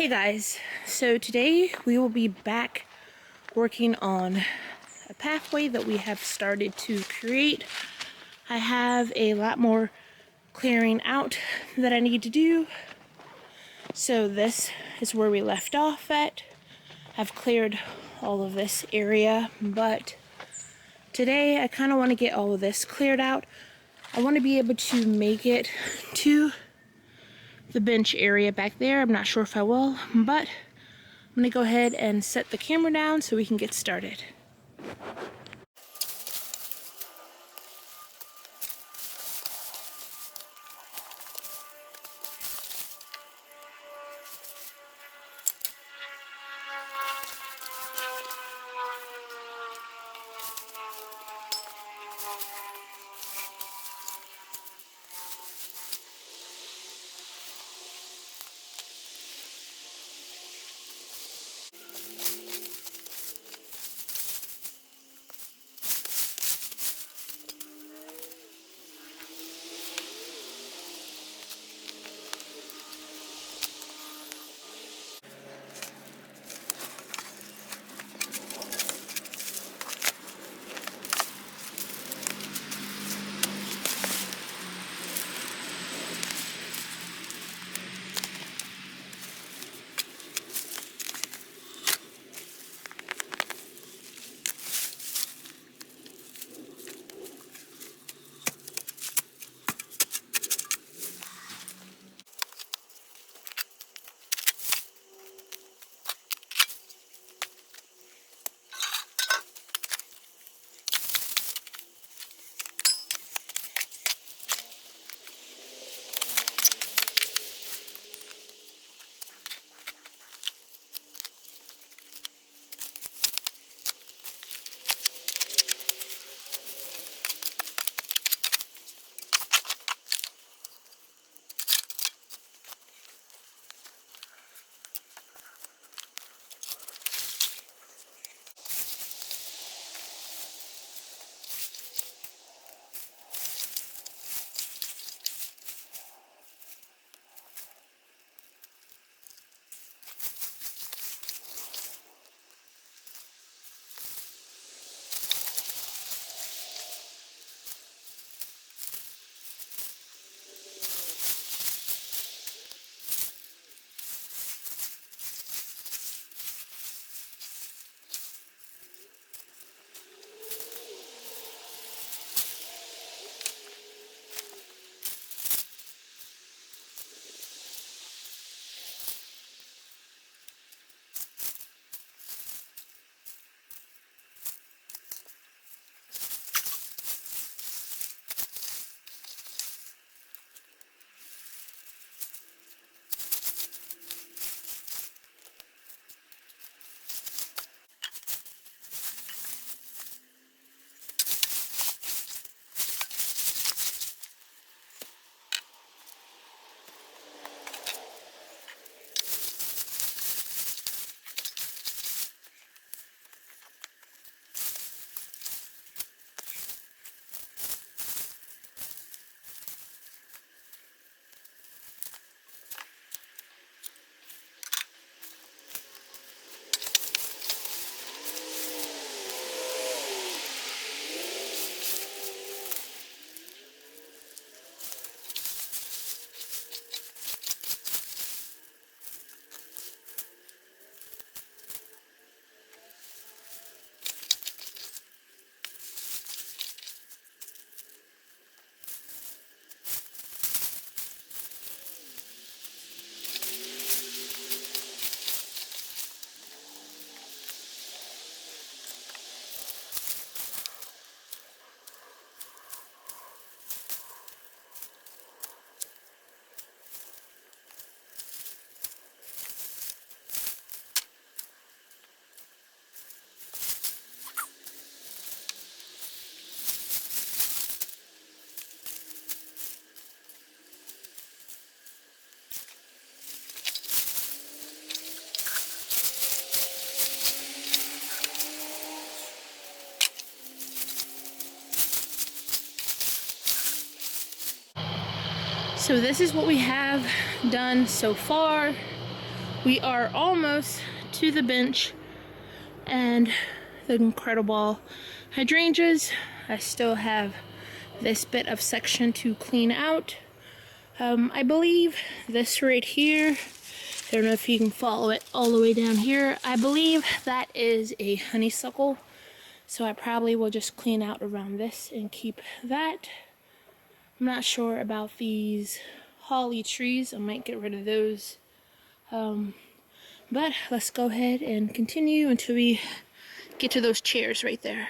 Hey guys, so today we will be back working on a pathway that we have started to create. I have a lot more clearing out that I need to do. So this is where we left off at. I've cleared all of this area, but today I kind of want to get all of this cleared out. I want to be able to make it to the bench area back there. I'm not sure if I will, but I'm going to go ahead and set the camera down so we can get started. So this is what we have done so far. We are almost to the bench and the incredible hydrangeas. I still have this bit of section to clean out. I believe this right here, I don't know if you can follow it all the way down here. I believe that is a honeysuckle. So I probably will just clean out around this and keep that. I'm not sure about these holly trees. I might get rid of those. But let's go ahead and continue until we get to those chairs right there.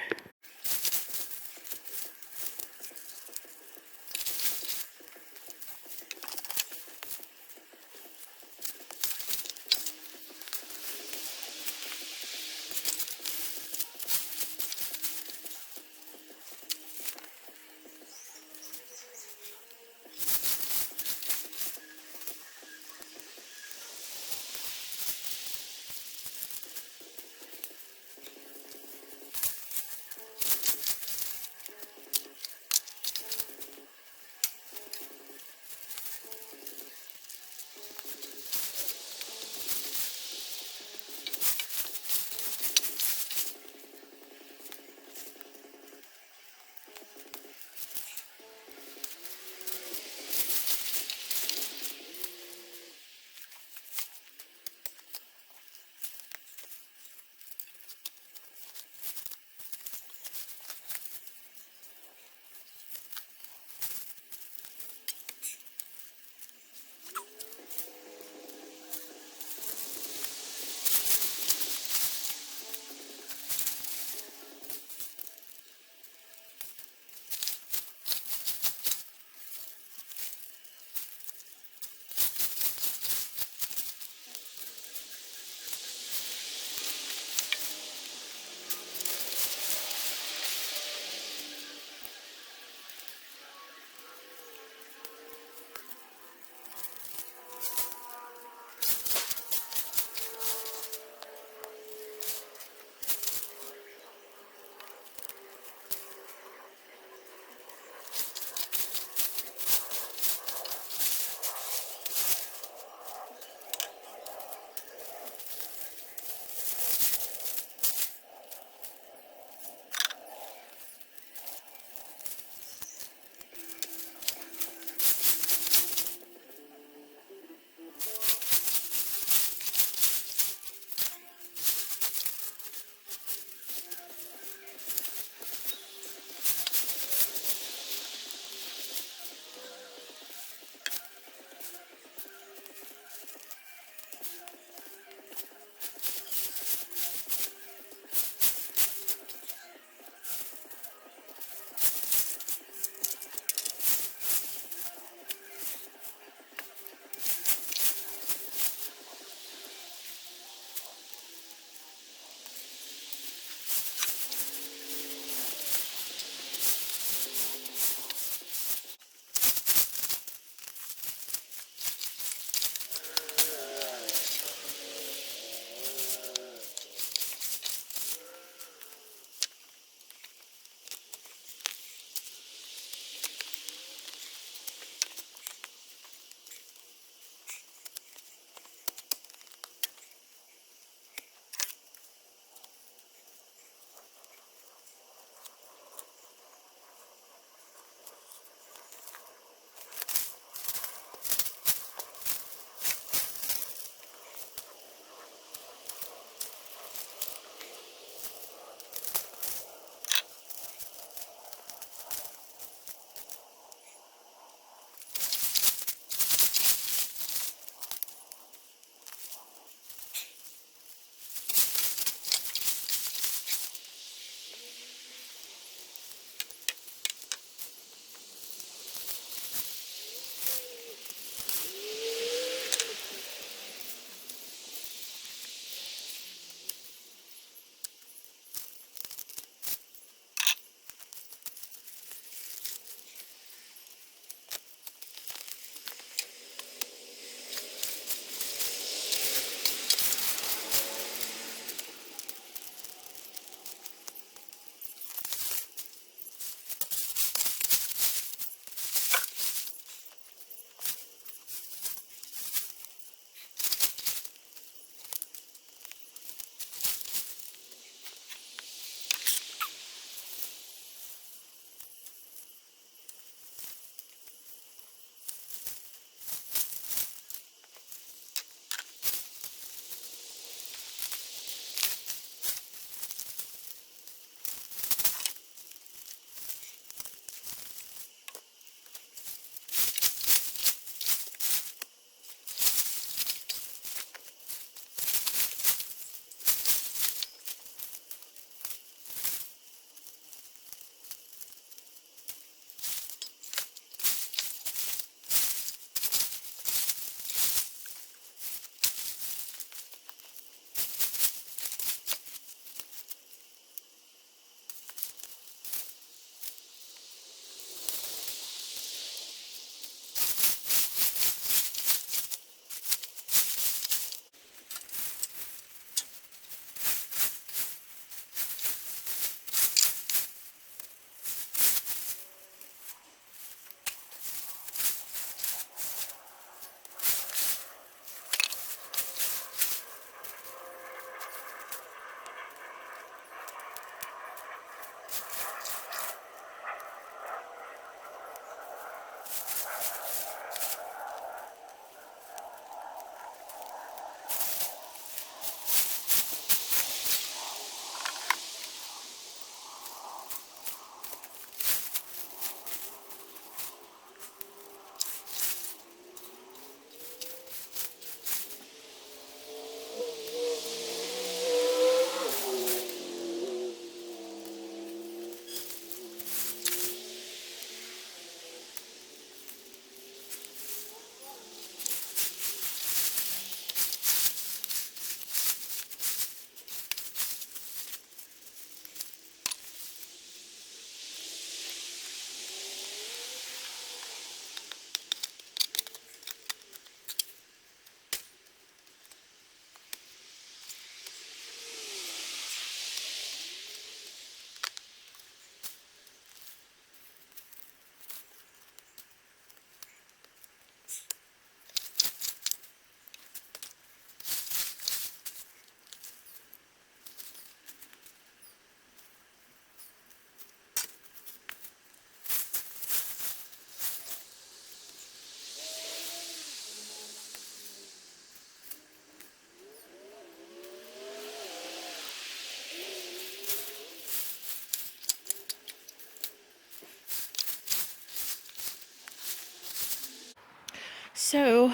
So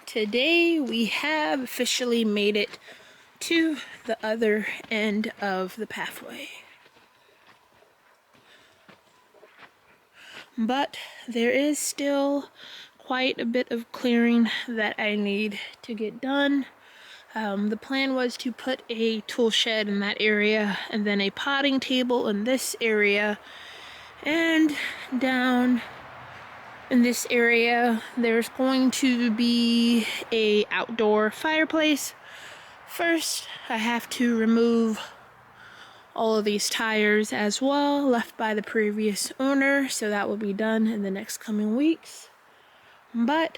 today we have officially made it to the other end of the pathway. But there is still quite a bit of clearing that I need to get done. The plan was to put a tool shed in that area and then a potting table in this area, and down in this area there's going to be a outdoor fireplace. First, I have to remove all of these tires as well, left by the previous owner, so that will be done in the next coming weeks. But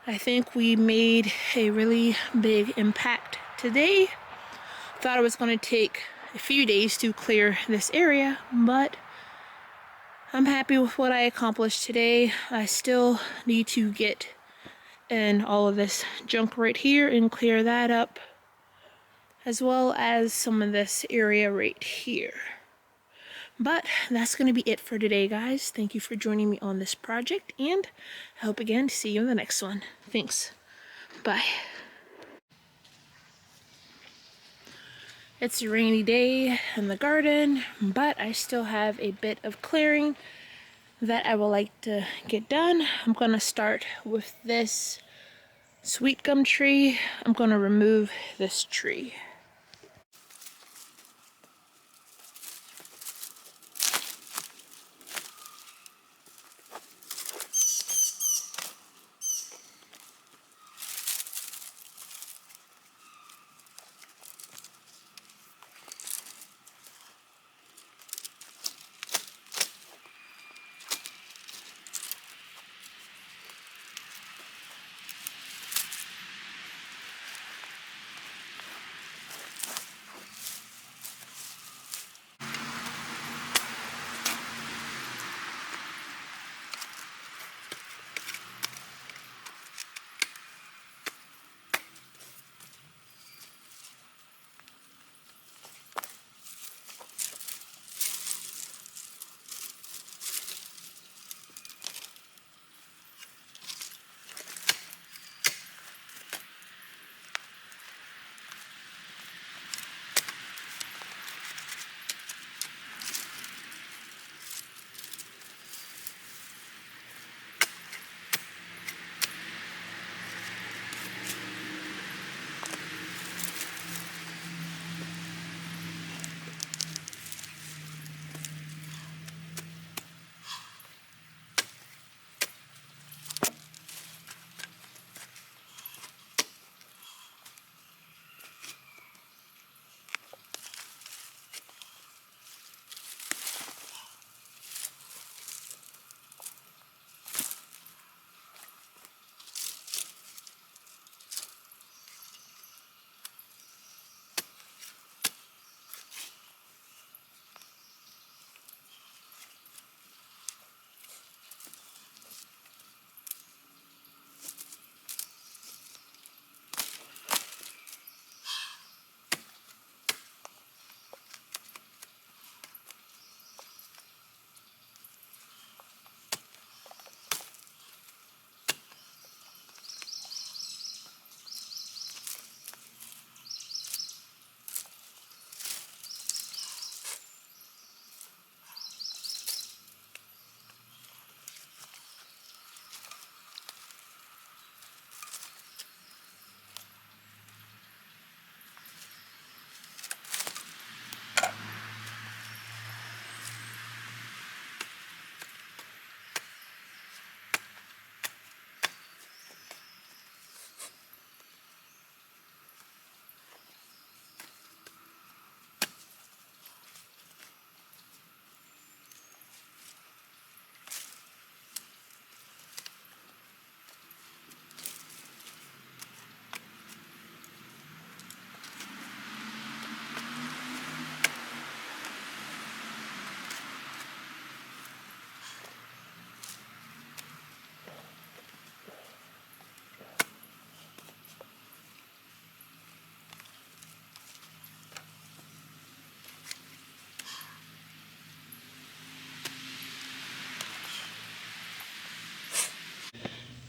I think we made a really big impact today. Thought it was going to take a few days to clear this area, but I'm happy with what I accomplished today. I still need to get in all of this junk right here and clear that up, as well as some of this area right here. But that's going to be it for today, guys. Thank you for joining me on this project, and I hope again to see you in the next one. Thanks. Bye. It's a rainy day in the garden, but I still have a bit of clearing that I would like to get done. I'm going to start with this sweet gum tree. I'm going to remove this tree.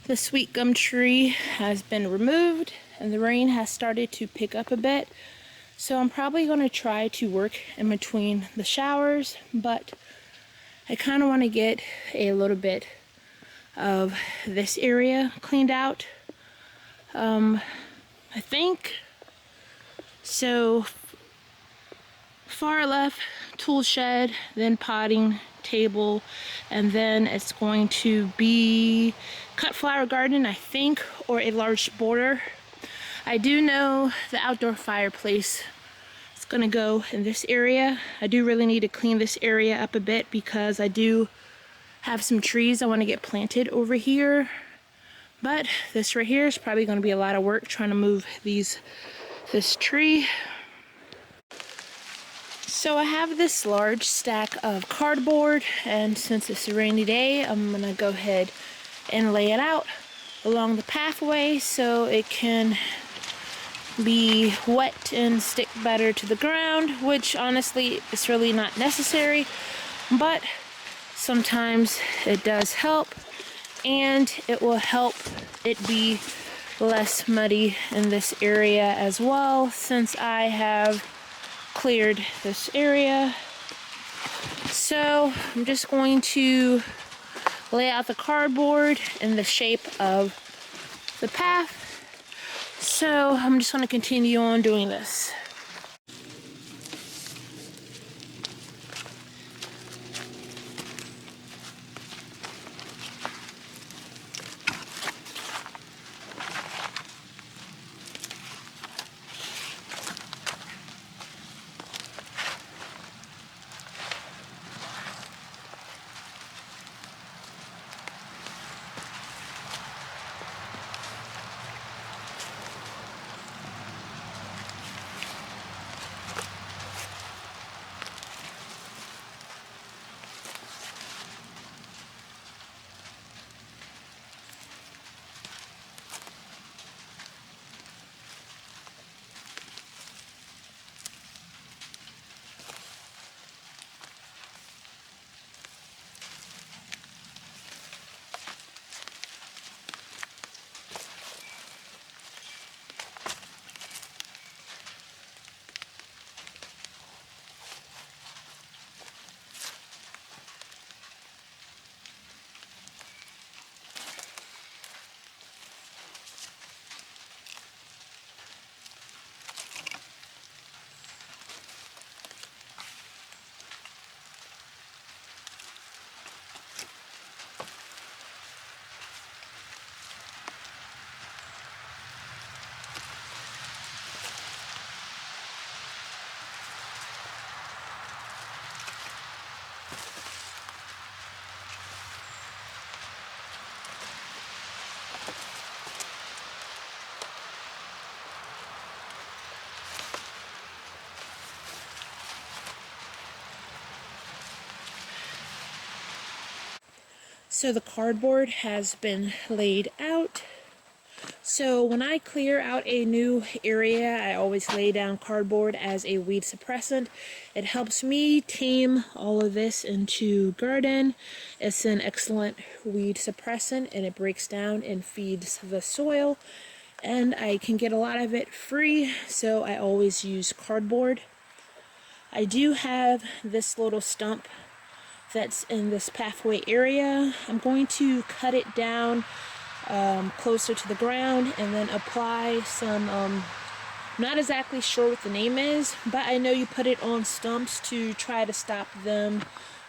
The sweet gum tree has been removed and the rain has started to pick up a bit. So I'm probably going to try to work in between the showers, but I kind of want to get a little bit of this area cleaned out. I think so. Far left, tool shed, then potting table, and then it's going to be cut flower garden, I think, or a large border. I do know the outdoor fireplace is going to go in this area. I do really need to clean this area up a bit because I do have some trees I want to get planted over here. But this right here is probably going to be a lot of work trying to move this tree. So I have this large stack of cardboard, and since it's a rainy day, I'm gonna go ahead and lay it out along the pathway so it can be wet and stick better to the ground, which honestly is really not necessary, but sometimes it does help, and it will help it be less muddy in this area as well, since I have cleared this area. So I'm just going to lay out the cardboard in the shape of the path. So I'm just going to continue on doing this. So the cardboard has been laid out. So when I clear out a new area, I always lay down cardboard as a weed suppressant. It helps me tame all of this into garden. It's an excellent weed suppressant, and it breaks down and feeds the soil, and I can get a lot of it free, so I always use cardboard. I do have this little stump that's in this pathway area. I'm going to cut it down closer to the ground and then apply some, not exactly sure what the name is, but I know you put it on stumps to try to stop them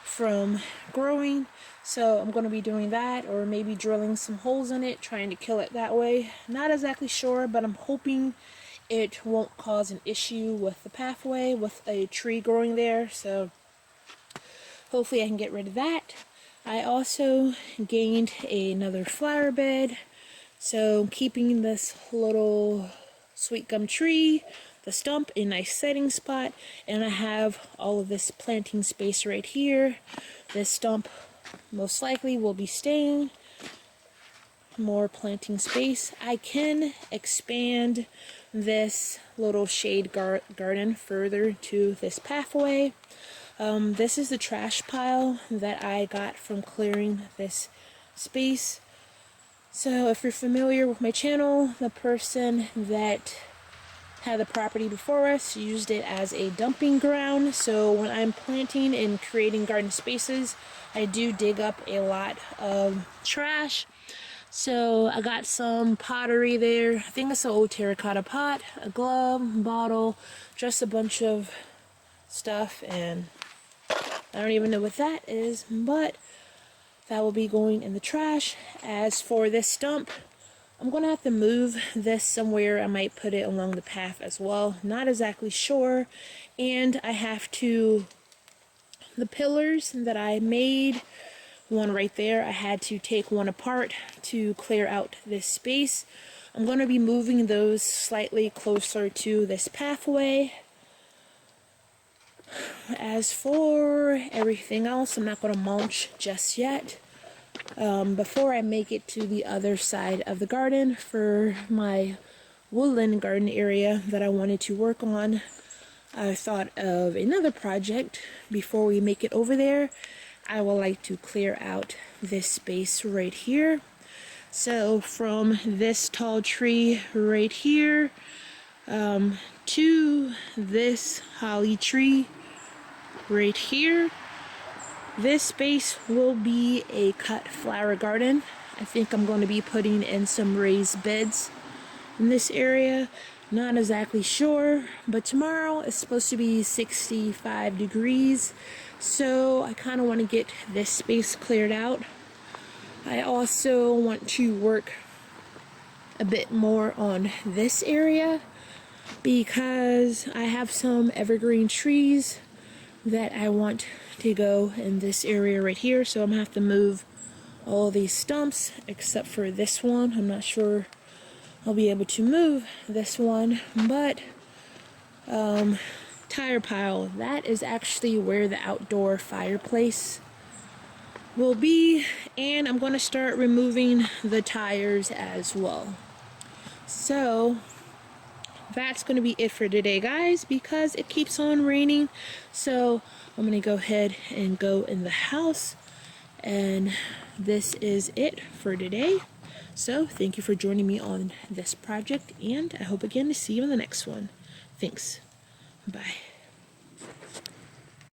from growing. So I'm going to be doing that, or maybe drilling some holes in it, trying to kill it that way. Not exactly sure, but I'm hoping it won't cause an issue with the pathway with a tree growing there. So hopefully I can get rid of that. I also gained another flower bed, so keeping this little sweet gum tree, the stump, a nice setting spot, and I have all of this planting space right here. This stump most likely will be staying. More planting space. I can expand this little shade garden further to this pathway. This is the trash pile that I got from clearing this space. So if you're familiar with my channel, the person that had the property before us used it as a dumping ground. So when I'm planting and creating garden spaces, I do dig up a lot of trash. So I got some pottery there. I think it's an old terracotta pot, a glove, bottle, just a bunch of stuff, and I don't even know what that is, but that will be going in the trash. As for this stump, I'm going to have to move this somewhere. I might put it along the path as well. Not exactly sure. And I have to, the pillars that I made, one right there, I had to take one apart to clear out this space. I'm going to be moving those slightly closer to this pathway. As for everything else, I'm not going to mulch just yet. Before I make it to the other side of the garden for my woodland garden area that I wanted to work on, I thought of another project. Before we make it over there, I would like to clear out this space right here. So from this tall tree right here to this holly tree right here, this space will be a cut flower garden. I think I'm going to be putting in some raised beds in this area. Not exactly sure, but tomorrow is supposed to be 65 degrees, so I kind of want to get this space cleared out. I also want to work a bit more on this area because I have some evergreen trees that I want to go in this area right here, so I'm gonna have to move all these stumps except for this one. I'm not sure I'll be able to move this one, but tire pile, that is actually where the outdoor fireplace will be, and I'm going to start removing the tires as well. So that's going to be it for today, guys, because it keeps on raining. So I'm going to go ahead and go in the house, and this is it for today. So thank you for joining me on this project, and I hope again to see you in the next one. Thanks. Bye.